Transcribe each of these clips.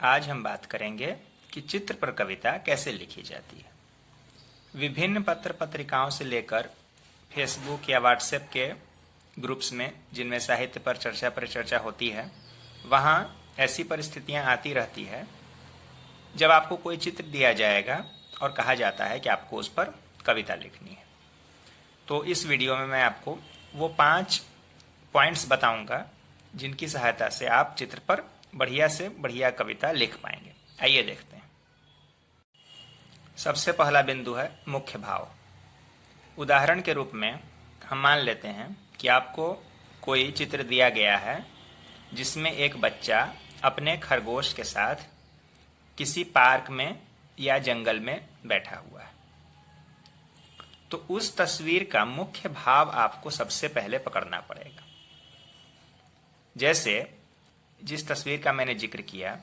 आज हम बात करेंगे कि चित्र पर कविता कैसे लिखी जाती है। विभिन्न पत्र पत्रिकाओं से लेकर फेसबुक या व्हाट्सएप के ग्रुप्स में जिनमें साहित्य पर चर्चा होती है, वहाँ ऐसी परिस्थितियाँ आती रहती है जब आपको कोई चित्र दिया जाएगा और कहा जाता है कि आपको उस पर कविता लिखनी है। तो इस वीडियो में मैं आपको वो 5 पॉइंट्स बताऊंगा जिनकी सहायता से आप चित्र पर बढ़िया से बढ़िया कविता लिख पाएंगे। आइए देखते हैं। सबसे पहला बिंदु है मुख्य भाव। उदाहरण के रूप में हम मान लेते हैं कि आपको कोई चित्र दिया गया है जिसमें एक बच्चा अपने खरगोश के साथ किसी पार्क में या जंगल में बैठा हुआ है। तो उस तस्वीर का मुख्य भाव आपको सबसे पहले पकड़ना पड़ेगा। जैसे जिस तस्वीर का मैंने जिक्र किया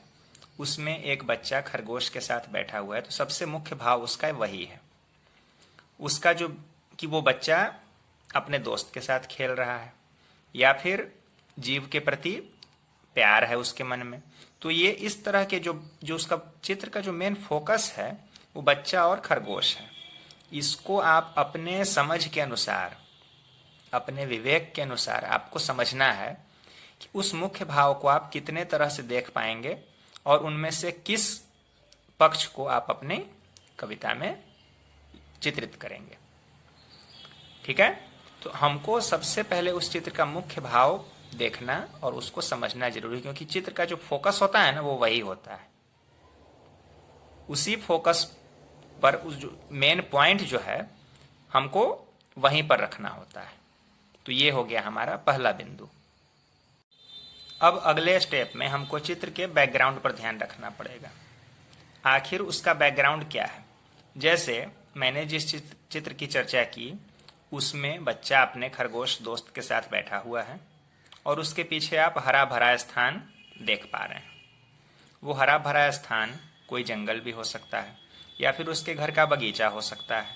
उसमें एक बच्चा खरगोश के साथ बैठा हुआ है, तो सबसे मुख्य भाव उसका वही है, उसका जो कि वो बच्चा अपने दोस्त के साथ खेल रहा है या फिर जीव के प्रति प्यार है उसके मन में। तो ये इस तरह के जो उसका चित्र का जो मेन फोकस है वो बच्चा और खरगोश है। इसको आप अपने समझ के अनुसार, अपने विवेक के अनुसार आपको समझना है कि उस मुख्य भाव को आप कितने तरह से देख पाएंगे और उनमें से किस पक्ष को आप अपनी कविता में चित्रित करेंगे। ठीक है, तो हमको सबसे पहले उस चित्र का मुख्य भाव देखना और उसको समझना जरूरी है, क्योंकि चित्र का जो फोकस होता है ना वो वही होता है। उसी फोकस पर उस जो मेन पॉइंट जो है हमको वहीं पर रखना होता है। तो ये हो गया हमारा पहला बिंदु। अब अगले स्टेप में हमको चित्र के बैकग्राउंड पर ध्यान रखना पड़ेगा। आखिर उसका बैकग्राउंड क्या है। जैसे मैंने जिस चित्र की चर्चा की उसमें बच्चा अपने खरगोश दोस्त के साथ बैठा हुआ है और उसके पीछे आप हरा भरा स्थान देख पा रहे हैं। वो हरा भरा स्थान कोई जंगल भी हो सकता है या फिर उसके घर का बगीचा हो सकता है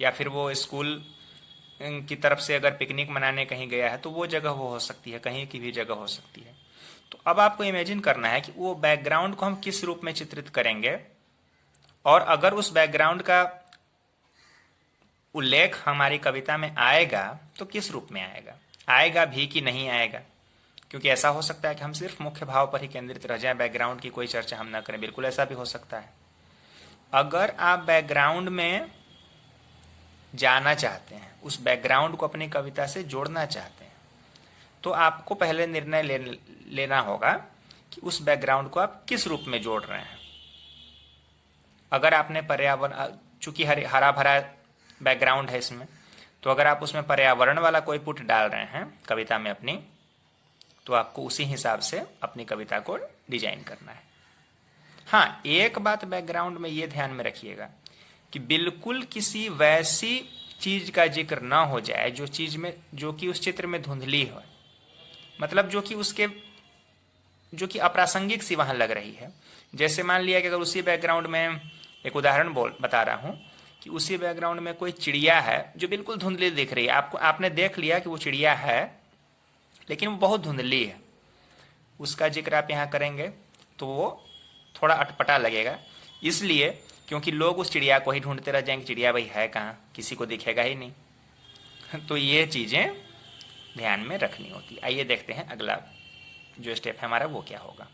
या फिर वो स्कूल की तरफ से अगर पिकनिक मनाने कहीं गया है तो वो जगह वो हो सकती है, कहीं की भी जगह हो सकती है। तो अब आपको इमेजिन करना है कि वो बैकग्राउंड को हम किस रूप में चित्रित करेंगे और अगर उस बैकग्राउंड का उल्लेख हमारी कविता में आएगा तो किस रूप में आएगा भी कि नहीं आएगा। क्योंकि ऐसा हो सकता है कि हम सिर्फ मुख्य भाव पर ही केंद्रित रह जाएं, बैकग्राउंड की कोई चर्चा हम ना करें। बिल्कुल ऐसा भी हो सकता है। अगर आप बैकग्राउंड में जाना चाहते हैं, उस बैकग्राउंड को अपनी कविता से जोड़ना चाहते हैं, तो आपको पहले निर्णय लेना होगा कि उस बैकग्राउंड को आप किस रूप में जोड़ रहे हैं। अगर आपने पर्यावरण, चूंकि हरा भरा बैकग्राउंड है इसमें, तो अगर आप उसमें पर्यावरण वाला कोई पुट डाल रहे हैं कविता में अपनी, तो आपको उसी हिसाब से अपनी कविता को डिजाइन करना है। हाँ, एक बात बैकग्राउंड में ये ध्यान में रखिएगा कि बिल्कुल किसी वैसी चीज का जिक्र ना हो जाए जो कि उस चित्र में धुंधली हो, मतलब जो कि अप्रासंगिक सी वहां लग रही है। जैसे मान लिया कि अगर उसी बैकग्राउंड में, एक उदाहरण बता रहा हूं कि उसी बैकग्राउंड में कोई चिड़िया है जो बिल्कुल धुंधली दिख रही है, आपने देख लिया कि वो चिड़िया है लेकिन वो बहुत धुंधली है, उसका जिक्र आप यहाँ करेंगे तो वो थोड़ा अटपटा लगेगा। इसलिए क्योंकि लोग उस चिड़िया को ही ढूंढते रह जाएंगे, चिड़िया भाई है कहाँ, किसी को दिखेगा ही नहीं। तो ये चीजें ध्यान में रखनी होती। आइए देखते हैं अगला जो स्टेप है हमारा वो क्या होगा।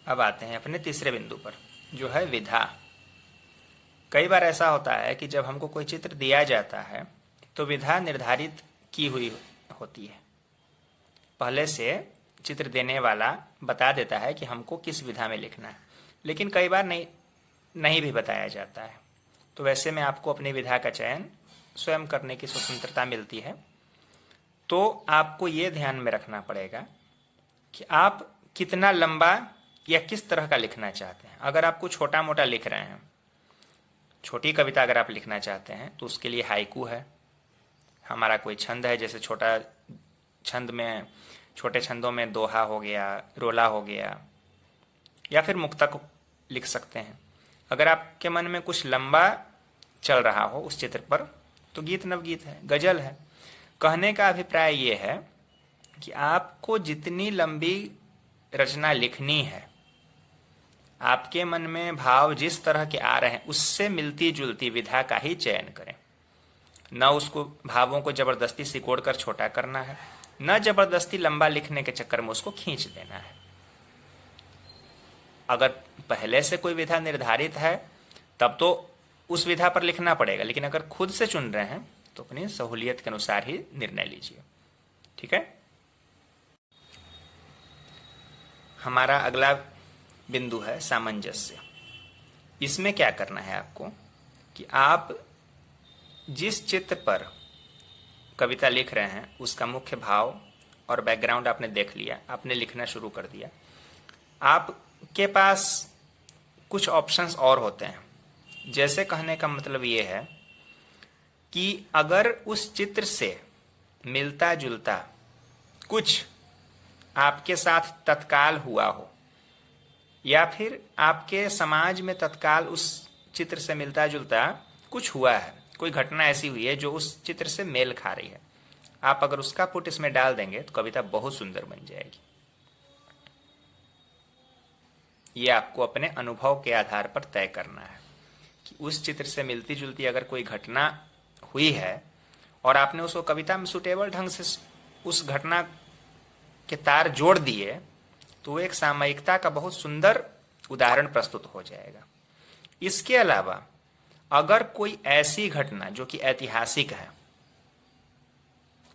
अब आते हैं अपने तीसरे बिंदु पर, जो है विधा। कई बार ऐसा होता है कि जब हमको कोई चित्र दिया जाता है तो विधा निर्धारित की हुई होती है। पहले से चित्र देने वाला बता देता है कि हमको किस विधा में लिखना है, लेकिन कई बार नहीं भी बताया जाता है। तो वैसे में आपको अपनी विधा का चयन स्वयं करने की स्वतंत्रता मिलती है। तो आपको ये ध्यान में रखना पड़ेगा कि आप कितना लंबा या किस तरह का लिखना चाहते हैं। अगर आपको छोटा मोटा लिख रहे हैं, छोटी कविता अगर आप लिखना चाहते हैं तो उसके लिए हाइकू है। हमारा कोई छंद है, जैसे छोटे छंदों में दोहा हो गया, रोला हो गया, या फिर मुक्तक लिख सकते हैं। अगर आपके मन में कुछ लंबा चल रहा हो उस चित्र पर तो गीत नवगीत है, गजल है। कहने का अभिप्राय ये है कि आपको जितनी लंबी रचना लिखनी है आपके मन में भाव जिस तरह के आ रहे हैं उससे मिलती जुलती विधा का ही चयन करें। न उसको भावों को जबरदस्ती सिकोड़ कर छोटा करना है, न जबरदस्ती लंबा लिखने के चक्कर में उसको खींच देना है। अगर पहले से कोई विधा निर्धारित है तब तो उस विधा पर लिखना पड़ेगा, लेकिन अगर खुद से चुन रहे हैं तो अपनी सहूलियत के अनुसार ही निर्णय लीजिए। ठीक है। हमारा अगला बिंदु है सामंजस्य। इसमें क्या करना है आपको कि आप जिस चित्र पर कविता लिख रहे हैं उसका मुख्य भाव और बैकग्राउंड आपने देख लिया, आपने लिखना शुरू कर दिया। आपके पास कुछ ऑप्शंस और होते हैं। जैसे कहने का मतलब ये है कि अगर उस चित्र से मिलता जुलता कुछ आपके साथ तत्काल हुआ हो, या फिर आपके समाज में तत्काल उस चित्र से मिलता जुलता कुछ हुआ है, कोई घटना ऐसी हुई है जो उस चित्र से मेल खा रही है, आप अगर उसका पुट इसमें डाल देंगे तो कविता बहुत सुंदर बन जाएगी। ये आपको अपने अनुभव के आधार पर तय करना है कि उस चित्र से मिलती जुलती अगर कोई घटना हुई है और आपने उसको कविता में सुटेबल ढंग से उस घटना के तार जोड़ दिए तो एक सामयिकता का बहुत सुंदर उदाहरण प्रस्तुत हो जाएगा। इसके अलावा अगर कोई ऐसी घटना जो कि ऐतिहासिक है,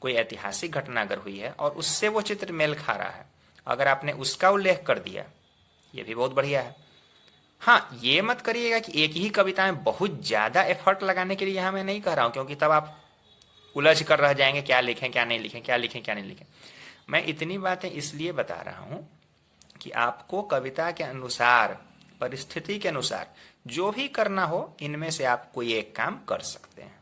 कोई ऐतिहासिक घटना अगर हुई है और उससे वो चित्र मेल खा रहा है, अगर आपने उसका उल्लेख कर दिया, ये भी बहुत बढ़िया है। हाँ, ये मत करिएगा कि एक ही कविता में बहुत ज्यादा एफर्ट लगाने के लिए यहां मैं नहीं कह रहा हूं, क्योंकि तब आप उलझ कर रह जाएंगे, क्या लिखें क्या नहीं लिखें, क्या लिखें क्या नहीं लिखें। मैं इतनी बातें इसलिए बता रहा हूं कि आपको कविता के अनुसार, परिस्थिति के अनुसार जो भी करना हो, इनमें से आप कोई एक काम कर सकते हैं।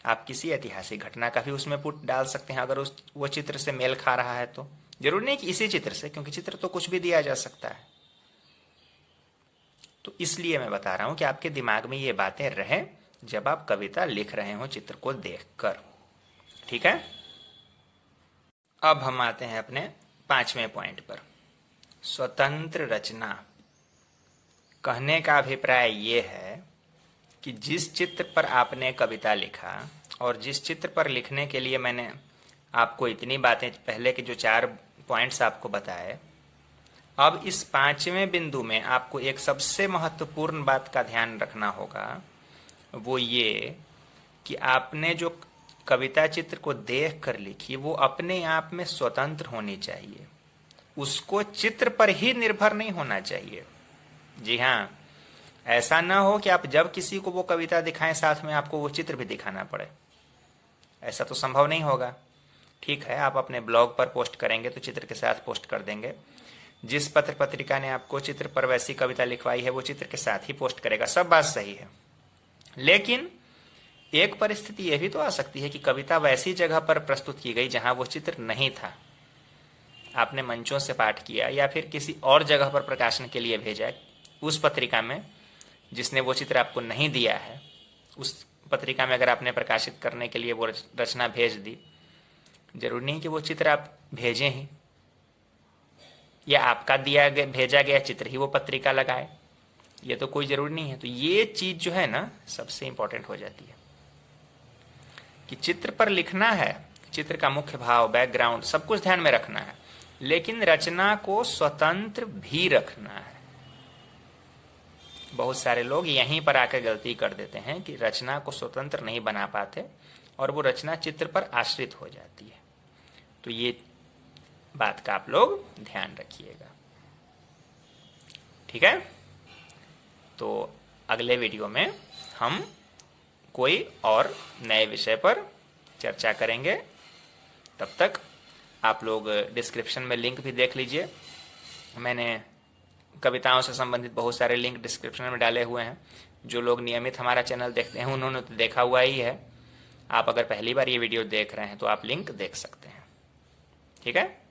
आप किसी ऐतिहासिक घटना का भी उसमें पुट डाल सकते हैं अगर वो चित्र से मेल खा रहा है तो। जरूरी नहीं कि इसी चित्र से, क्योंकि चित्र तो कुछ भी दिया जा सकता है। तो इसलिए मैं बता रहा हूं कि आपके दिमाग में ये बातें रहें जब आप कविता लिख रहे हो चित्र को देखकर। ठीक है। अब हम आते हैं अपने 5वें पॉइंट पर, स्वतंत्र रचना। कहने का अभिप्राय ये है कि जिस चित्र पर आपने कविता लिखा और जिस चित्र पर लिखने के लिए मैंने आपको इतनी बातें, पहले के जो 4 पॉइंट्स आपको बताए, अब इस 5वें बिंदु में आपको एक सबसे महत्वपूर्ण बात का ध्यान रखना होगा। वो ये कि आपने जो कविता चित्र को देख कर लिखी वो अपने आप में स्वतंत्र होनी चाहिए, उसको चित्र पर ही निर्भर नहीं होना चाहिए। जी हाँ, ऐसा ना हो कि आप जब किसी को वो कविता दिखाएं साथ में आपको वो चित्र भी दिखाना पड़े, ऐसा तो संभव नहीं होगा। ठीक है, आप अपने ब्लॉग पर पोस्ट करेंगे तो चित्र के साथ पोस्ट कर देंगे, जिस पत्र पत्रिका ने आपको चित्र पर वैसी कविता लिखवाई है वो चित्र के साथ ही पोस्ट करेगा, सब बात सही है। लेकिन एक परिस्थिति यह भी तो आ सकती है कि कविता वैसी जगह पर प्रस्तुत की गई जहां वो चित्र नहीं था, आपने मंचों से पाठ किया या फिर किसी और जगह पर प्रकाशन के लिए भेजा, उस पत्रिका में जिसने वो चित्र आपको नहीं दिया है, उस पत्रिका में अगर आपने प्रकाशित करने के लिए वो रचना भेज दी, जरूरी नहीं कि वो चित्र आप भेजें ही या आपका दिया गया भेजा गया चित्र ही वो पत्रिका लगाए, ये तो कोई जरूरी नहीं है। तो ये चीज जो है ना सबसे इंपॉर्टेंट हो जाती है कि चित्र पर लिखना है, चित्र का मुख्य भाव, बैकग्राउंड सब कुछ ध्यान में रखना है, लेकिन रचना को स्वतंत्र भी रखना है। बहुत सारे लोग यहीं पर आकर गलती कर देते हैं कि रचना को स्वतंत्र नहीं बना पाते और वो रचना चित्र पर आश्रित हो जाती है। तो ये बात का आप लोग ध्यान रखिएगा। ठीक है, तो अगले वीडियो में हम कोई और नए विषय पर चर्चा करेंगे। तब तक आप लोग डिस्क्रिप्शन में लिंक भी देख लीजिए, मैंने कविताओं से संबंधित बहुत सारे लिंक डिस्क्रिप्शन में डाले हुए हैं। जो लोग नियमित हमारा चैनल देखते हैं उन्होंने तो देखा हुआ ही है, आप अगर पहली बार ये वीडियो देख रहे हैं तो आप लिंक देख सकते हैं। ठीक है।